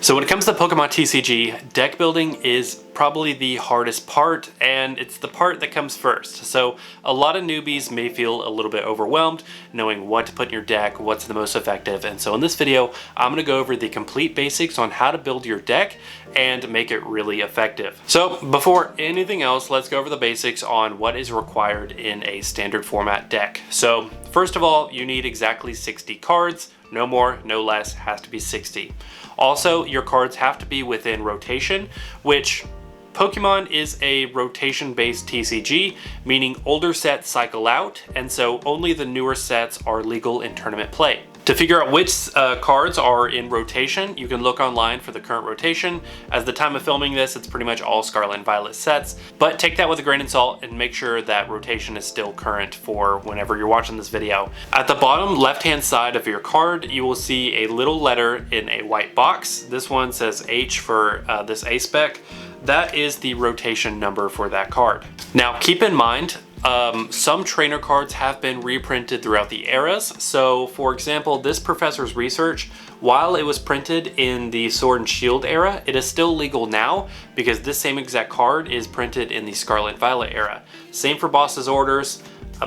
So when it comes to Pokemon TCG, deck building is probably the hardest part, and it's the part that comes first. So a lot of newbies may feel a little bit overwhelmed knowing what to put in your deck, what's the most effective. And so in this video, I'm going to go over the complete basics on how to build your deck and make it really effective. So before anything else, let's go over the basics on what is required in a standard format deck. So first of all, you need exactly 60 cards. No more, no less, has to be 60. Also, your cards have to be within rotation, which Pokemon is a rotation-based TCG, meaning older sets cycle out, and so only the newer sets are legal in tournament play. To figure out which cards are in rotation, you can look online for the current rotation. At the time of filming this, it's pretty much all Scarlet and Violet sets, but take that with a grain of salt and make sure that rotation is still current for whenever you're watching this video. At the bottom left-hand side of your card, you will see a little letter in a white box. This one says H for this SPEC. That is the rotation number for that card. Now keep in mind, some trainer cards have been reprinted throughout the eras. So for example, this Professor's Research, while it was printed in the Sword and Shield era, it is still legal now because this same exact card is printed in the Scarlet and Violet era. Same for Boss's Orders,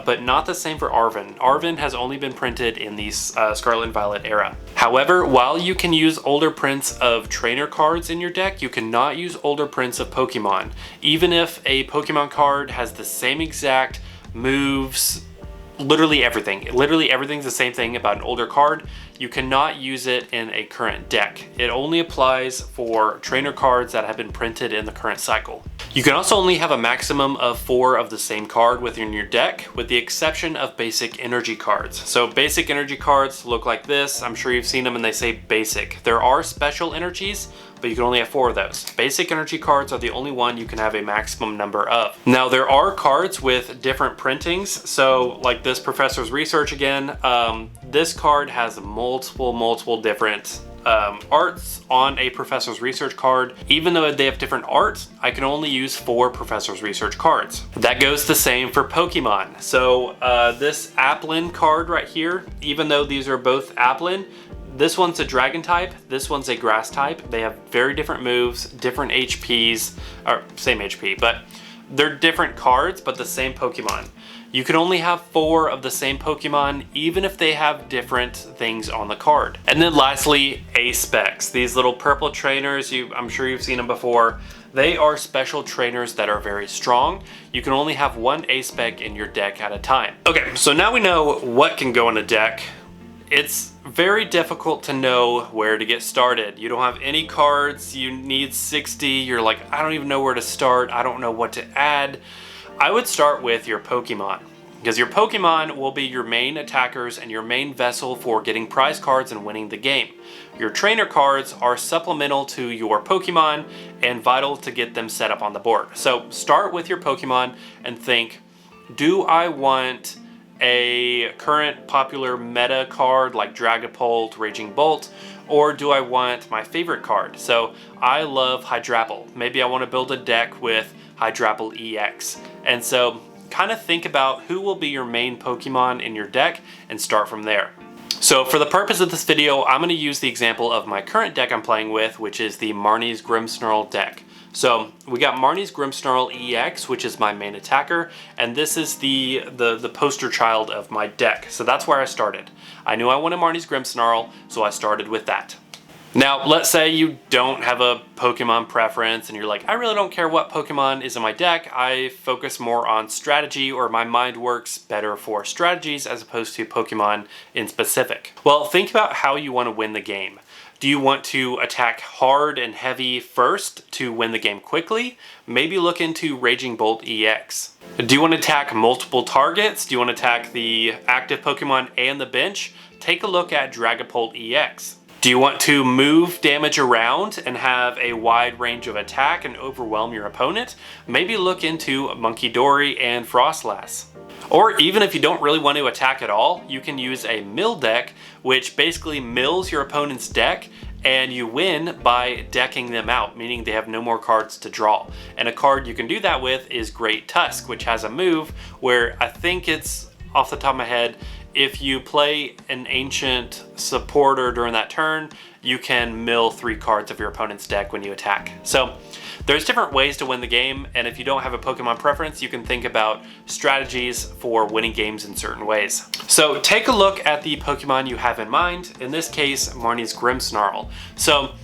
but not the same for Arven. Arven has only been printed in the Scarlet and Violet era. However, while you can use older prints of trainer cards in your deck, you cannot use older prints of Pokemon. Even if a Pokemon card has the same exact moves, literally everything's the same thing about an older card, you cannot use it in a current deck. It only applies for trainer cards that have been printed in the current cycle. You can also only have a maximum of 4 of the same card within your deck, with the exception of basic energy cards. So basic energy cards look like this. I'm sure you've seen them and they say basic. There are special energies, but you can only have 4 of those. Basic energy cards are the only one you can have a maximum number of. Now there are cards with different printings. So like this Professor's Research again, this card has multiple different arts on a Professor's Research card. Even though they have different art, I can only use 4 Professor's Research cards. That goes the same for Pokemon. So this Applin card right here, even though these are both Applin, this one's a dragon type, this one's a grass type. They have very different moves, different HPs, or same HP, but they're different cards, but the same Pokemon. You can only have 4 of the same Pokemon, even if they have different things on the card. And then lastly, SPECs. These little purple trainers, I'm sure you've seen them before. They are special trainers that are very strong. You can only have 1 SPEC in your deck at a time. Okay, so now we know what can go in a deck. It's very difficult to know where to get started. You don't have any cards, you need 60, you're like, I don't even know where to start, I don't know what to add. I would start with your Pokemon, because your Pokemon will be your main attackers and your main vessel for getting prize cards and winning the game. Your trainer cards are supplemental to your Pokemon and vital to get them set up on the board. So start with your Pokemon and think, do I want a current popular meta card like Dragapult, Raging Bolt, or do I want my favorite card? So I love Hydrapple. Maybe I want to build a deck with Hydrapple EX. And so kind of think about who will be your main Pokemon in your deck and start from there. So for the purpose of this video, I'm going to use the example of my current deck I'm playing with, which is the Marnie's Grimmsnarl deck. So we got Marnie's Grimmsnarl EX, which is my main attacker, and this is the poster child of my deck. So that's where I started. I knew I wanted Marnie's Grimmsnarl, so I started with that. Now, let's say you don't have a Pokemon preference and you're like, I really don't care what Pokemon is in my deck. I focus more on strategy, or my mind works better for strategies as opposed to Pokemon in specific. Well, think about how you want to win the game. Do you want to attack hard and heavy first to win the game quickly? Maybe look into Raging Bolt EX. Do you want to attack multiple targets? Do you want to attack the active Pokemon and the bench? Take a look at Dragapult EX. Do you want to move damage around and have a wide range of attack and overwhelm your opponent? Maybe look into Munkidori and Frostlass. Or even if you don't really want to attack at all, you can use a mill deck, which basically mills your opponent's deck, and you win by decking them out, meaning they have no more cards to draw. And a card you can do that with is Great Tusk, which has a move where I think it's, off the top of my head, if you play an ancient supporter during that turn, you can mill 3 cards of your opponent's deck when you attack. So there's different ways to win the game, and if you don't have a Pokemon preference, you can think about strategies for winning games in certain ways. So take a look at the Pokemon you have in mind, in this case, Marnie's Grimmsnarl. So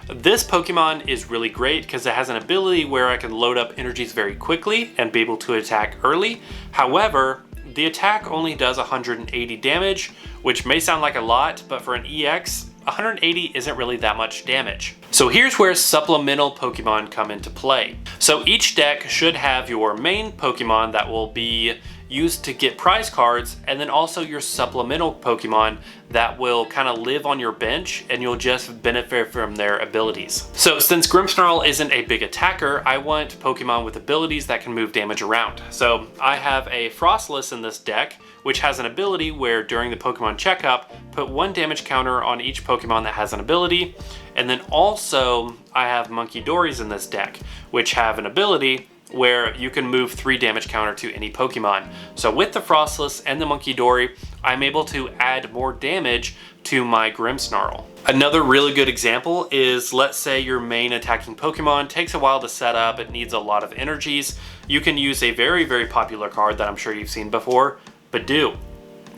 this Pokemon is really great because it has an ability where I can load up energies very quickly and be able to attack early. However, the attack only does 180 damage, which may sound like a lot, but for an EX, 180 isn't really that much damage. So here's where supplemental Pokemon come into play. So each deck should have your main Pokemon that will be used to get prize cards, and then also your supplemental Pokemon that will kind of live on your bench and you'll just benefit from their abilities. So since Grimmsnarl isn't a big attacker, I want Pokemon with abilities that can move damage around. So I have a Frostless in this deck, which has an ability where during the Pokemon checkup, put 1 damage counter on each Pokemon that has an ability. And then also I have Monkey Dories in this deck, which have an ability where you can move 3 damage counter to any Pokemon. So with the Frostless and the Monkey Dory, I'm able to add more damage to my Grimmsnarl. Another really good example is, let's say your main attacking Pokemon takes a while to set up, it needs a lot of energies. You can use a very, very popular card that I'm sure you've seen before, Badoo.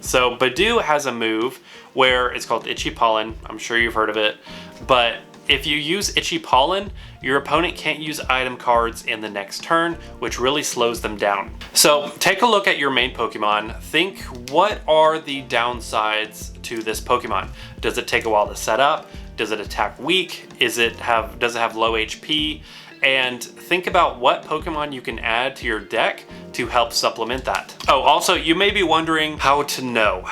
So Badoo has a move where it's called Itchy Pollen. I'm sure you've heard of it, but if you use Itchy Pollen, your opponent can't use item cards in the next turn, which really slows them down. So take a look at your main Pokemon. Think, what are the downsides to this Pokemon? Does it take a while to set up? Does it attack weak? Does it have low HP? And think about what Pokemon you can add to your deck to help supplement that. Oh, also, you may be wondering how to know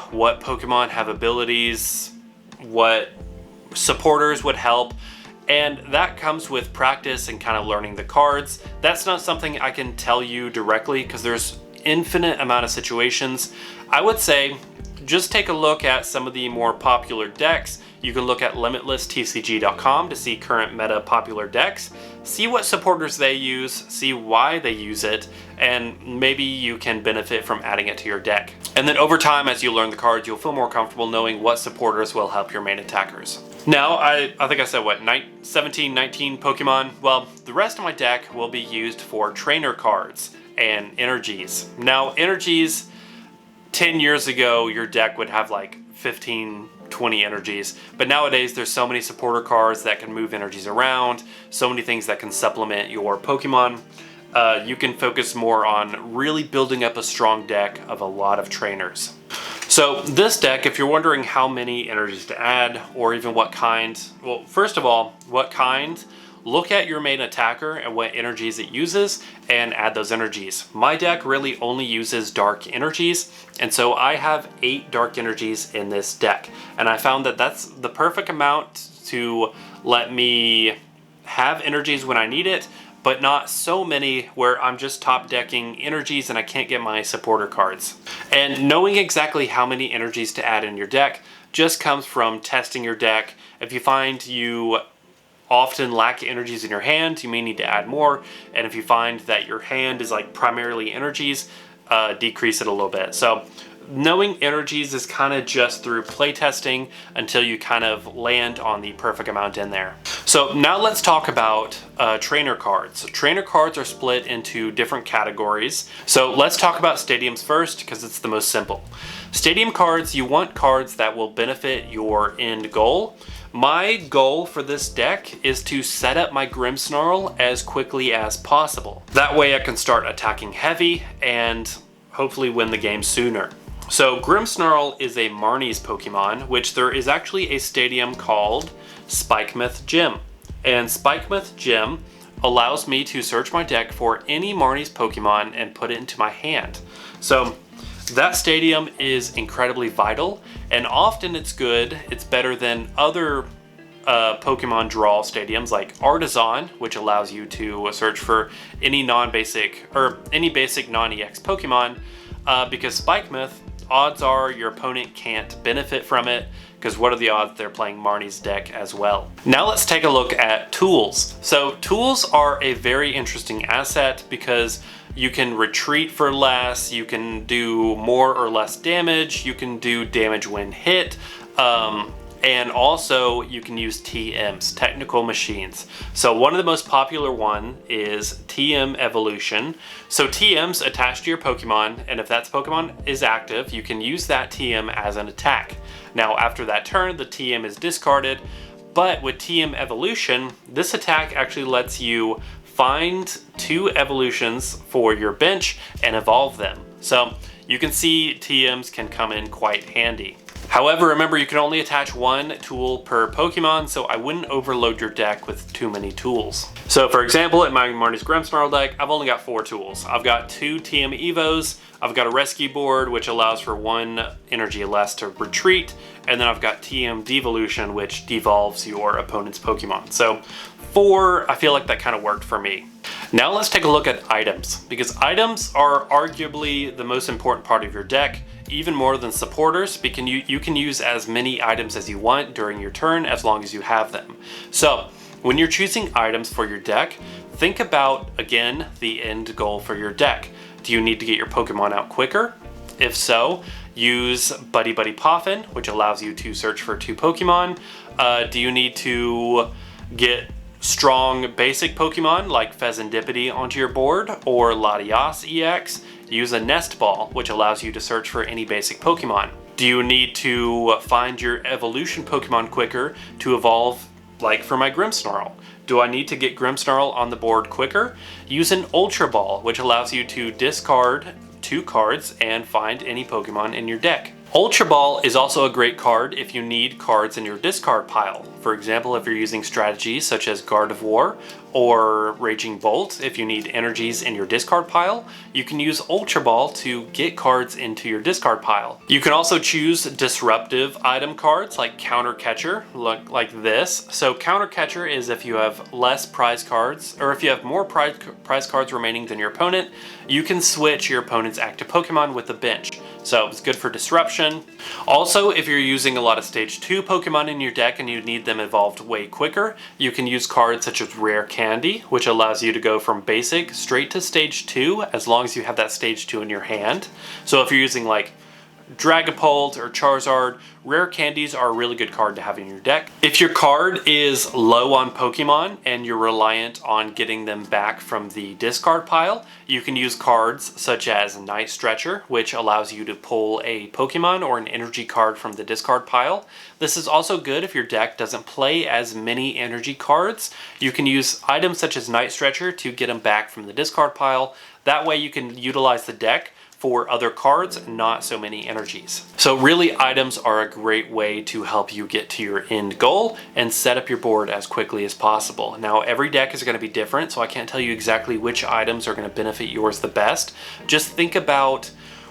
what Pokemon have abilities, what supporters would help, and that comes with practice and kind of learning the cards. That's not something I can tell you directly because there's infinite amount of situations. I would say just take a look at some of the more popular decks. You can look at limitlesstcg.com to see current meta popular decks, see what supporters they use, see why they use it, and maybe you can benefit from adding it to your deck. And then over time, as you learn the cards, you'll feel more comfortable knowing what supporters will help your main attackers. Now, I think I said, what, 17, 19 Pokemon? Well, the rest of my deck will be used for trainer cards and energies. Now, energies, 10 years ago, your deck would have like 15, 20 energies, but nowadays there's so many supporter cards that can move energies around, so many things that can supplement your Pokemon. You can focus more on really building up a strong deck of a lot of trainers. So this deck, if you're wondering how many energies to add or even what kind, well, first of all, what kind, look at your main attacker and what energies it uses and add those energies. My deck really only uses dark energies, and so I have 8 dark energies in this deck. And I found that that's the perfect amount to let me have energies when I need it, but not so many where I'm just top decking energies and I can't get my supporter cards. And knowing exactly how many energies to add in your deck just comes from testing your deck. If you find you often lack energies in your hand, you may need to add more. And if you find that your hand is like primarily energies, decrease it a little bit. So knowing energies is kind of just through playtesting until you kind of land on the perfect amount in there. So now let's talk about trainer cards. Trainer cards are split into different categories. So let's talk about stadiums first because it's the most simple. Stadium cards, you want cards that will benefit your end goal. My goal for this deck is to set up my Grimmsnarl as quickly as possible. That way I can start attacking heavy and hopefully win the game sooner. So Grimmsnarl is a Marnie's Pokemon, which there is actually a stadium called Spikemouth Gym. And Spikemouth Gym allows me to search my deck for any Marnie's Pokemon and put it into my hand. So that stadium is incredibly vital, and often it's good. It's better than other Pokemon draw stadiums like Artisan, which allows you to search for any non-basic or any basic non-EX Pokemon, because Spikemouth, odds are your opponent can't benefit from it, because what are the odds they're playing Marnie's deck as well? Now let's take a look at tools. So tools are a very interesting asset because you can retreat for less, you can do more or less damage, you can do damage when hit, and also you can use TMs, technical machines. So one of the most popular one is TM evolution. So TMs attach to your Pokemon, and if that Pokemon is active, you can use that TM as an attack. Now after that turn, the TM is discarded, but with TM evolution, this attack actually lets you find 2 evolutions for your bench and evolve them. So you can see TMs can come in quite handy. However, remember you can only attach 1 tool per Pokemon, so I wouldn't overload your deck with too many tools. So for example, in my Marnie's Grimmsnarl deck, I've only got 4 tools. I've got 2 TM Evos, I've got a rescue board, which allows for 1 energy less to retreat, and then I've got TM Devolution, which devolves your opponent's Pokemon. So 4, I feel like that kind of worked for me. Now let's take a look at items, because items are arguably the most important part of your deck, even more than supporters, because you can use as many items as you want during your turn as long as you have them. So when you're choosing items for your deck, think about, again, the end goal for your deck. Do you need to get your Pokemon out quicker? If so, use Buddy Buddy Poffin, which allows you to search for 2 Pokemon. Do you need to get strong basic Pokemon like Pheasantipity onto your board, or Latias EX? Use a Nest Ball, which allows you to search for any basic Pokemon. Do you need to find your evolution Pokemon quicker to evolve, like for my Grimmsnarl? Do I need to get Grimmsnarl on the board quicker? Use an Ultra Ball, which allows you to discard 2 cards and find any Pokemon in your deck. Ultra Ball is also a great card if you need cards in your discard pile. For example, if you're using strategies such as Guard of War or Raging Bolt, if you need energies in your discard pile, you can use Ultra Ball to get cards into your discard pile. You can also choose disruptive item cards like Counter Catcher, like this. So Counter Catcher is if you have less prize cards, or if you have more prize cards remaining than your opponent, you can switch your opponent's active Pokemon with the bench. So it's good for disruption. Also, if you're using a lot of stage 2 Pokemon in your deck and you need them evolved way quicker, you can use cards such as Rare Candy, which allows you to go from basic straight to stage 2 as long as you have that stage 2 in your hand. So if you're using like Dragapult or Charizard, Rare Candies are a really good card to have in your deck. If your card is low on Pokemon and you're reliant on getting them back from the discard pile, you can use cards such as Night Stretcher, which allows you to pull a Pokemon or an energy card from the discard pile. This is also good if your deck doesn't play as many energy cards. You can use items such as Night Stretcher to get them back from the discard pile. That way you can utilize the deck for other cards, not so many energies. So really, items are a great way to help you get to your end goal and set up your board as quickly as possible. Now, every deck is going to be different, so I can't tell you exactly which items are going to benefit yours the best. Just think about,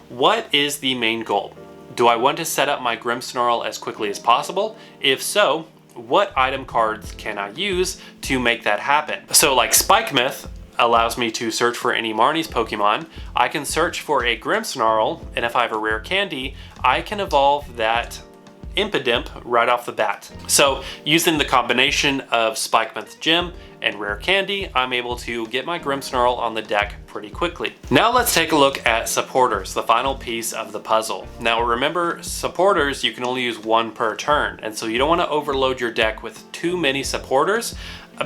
what is the main goal? Do I want to set up my Grimmsnarl as quickly as possible? If so, what item cards can I use to make that happen? So like Spike Myth allows me to search for any Marnie's Pokemon. I can search for a Grimmsnarl, and if I have a Rare Candy, I can evolve that Impidimp right off the bat. So using the combination of Spike Myth Gym and Rare Candy, I'm able to get my Grimmsnarl on the deck pretty quickly. Now let's take a look at supporters, the final piece of the puzzle. Now remember, supporters, you can only use 1 per turn, and so you don't want to overload your deck with too many supporters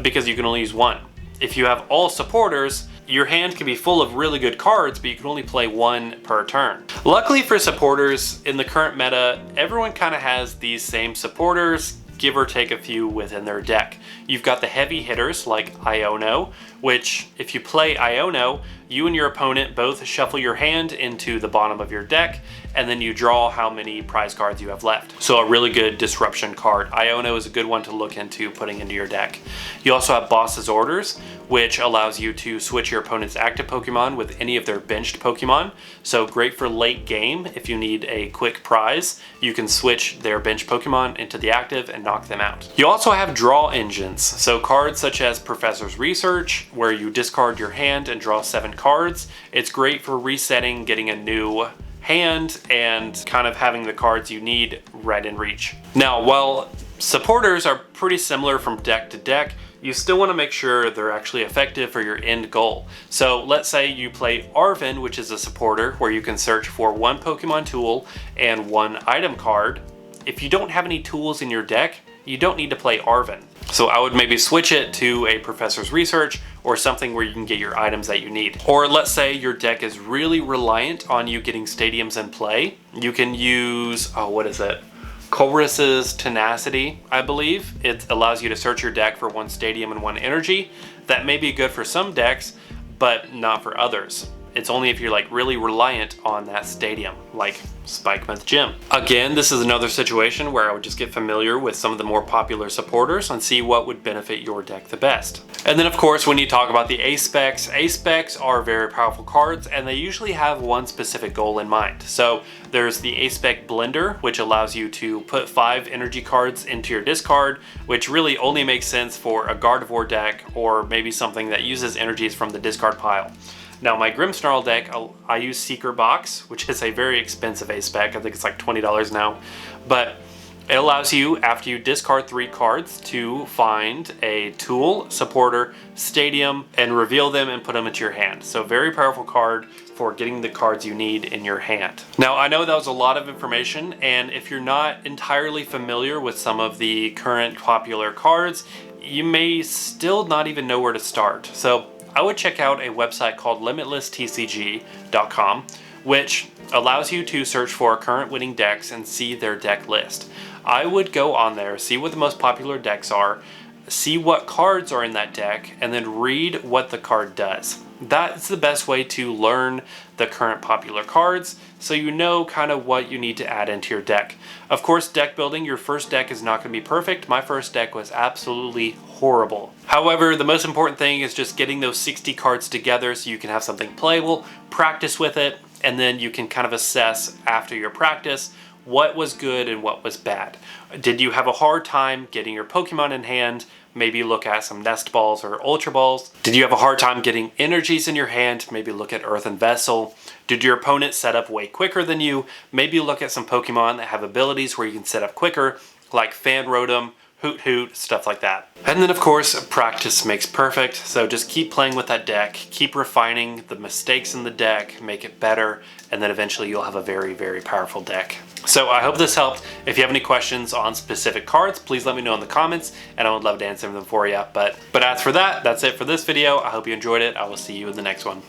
because you can only use 1. If you have all supporters, your hand can be full of really good cards, but you can only play 1 per turn. Luckily for supporters, in the current meta, everyone kind of has these same supporters, give or take a few within their deck. You've got the heavy hitters like Iono, which if you play Iono, you and your opponent both shuffle your hand into the bottom of your deck, and then you draw how many prize cards you have left. So a really good disruption card. Iono is a good one to look into putting into your deck. You also have Boss's Orders, which allows you to switch your opponent's active Pokemon with any of their benched Pokemon. So great for late game. If you need a quick prize, you can switch their benched Pokemon into the active and knock them out. You also have draw engines. So cards such as Professor's Research, where you discard your hand and draw 7 cards. It's great for resetting, getting a new hand, and kind of having the cards you need right in reach. Now, while Supporters are pretty similar from deck to deck. You still want to make sure they're actually effective for your end goal. So let's say you play Arven, which is a supporter where you can search for one Pokemon tool and one item card. If you don't have any tools in your deck, you don't need to play Arven. So I would maybe switch it to a Professor's Research or something where you can get your items that you need. Or let's say your deck is really reliant on you getting stadiums in play. You can use, what is it? Chorus's Tenacity, I believe. It allows you to search your deck for one stadium and one energy. That may be good for some decks, but not for others. It's only if you're like really reliant on that stadium, like Spikemuth Gym. Again, this is another situation where I would just get familiar with some of the more popular supporters and see what would benefit your deck the best. And then of course, when you talk about the A-Specs are very powerful cards and they usually have one specific goal in mind. So there's the A-Spec Blender, which allows you to put 5 energy cards into your discard, which really only makes sense for a Gardevoir deck or maybe something that uses energies from the discard pile. Now my Grimmsnarl deck, I use Seeker Box, which is a very expensive A-Spec. I think it's like $20 now. But it allows you, after you discard 3 cards, to find a tool, supporter, stadium, and reveal them and put them into your hand. So very powerful card for getting the cards you need in your hand. Now I know that was a lot of information, and if you're not entirely familiar with some of the current popular cards, you may still not even know where to start. So I would check out a website called limitlesstcg.com, which allows you to search for current winning decks and see their deck list. I would go on there, see what the most popular decks are, see what cards are in that deck, and then read what the card does. That's the best way to learn the current popular cards, so you know kind of what you need to add into your deck. Of course, deck building, your first deck is not going to be perfect. My first deck was absolutely horrible. However, the most important thing is just getting those 60 cards together so you can have something playable, practice with it, and then you can kind of assess after your practice what was good and what was bad. Did you have a hard time getting your Pokemon in hand? Maybe look at some Nest Balls or Ultra Balls. Did you have a hard time getting energies in your hand? Maybe look at Earthen Vessel. Did your opponent set up way quicker than you? Maybe look at some Pokemon that have abilities where you can set up quicker, like Fan Rotom, Hoot Hoot, stuff like that. And then of course, practice makes perfect. So just keep playing with that deck, keep refining the mistakes in the deck, make it better, and then eventually you'll have a very, very powerful deck. So I hope this helped. If you have any questions on specific cards, please let me know in the comments and I would love to answer them for you. But as for that, that's it for this video. I hope you enjoyed it. I will see you in the next one.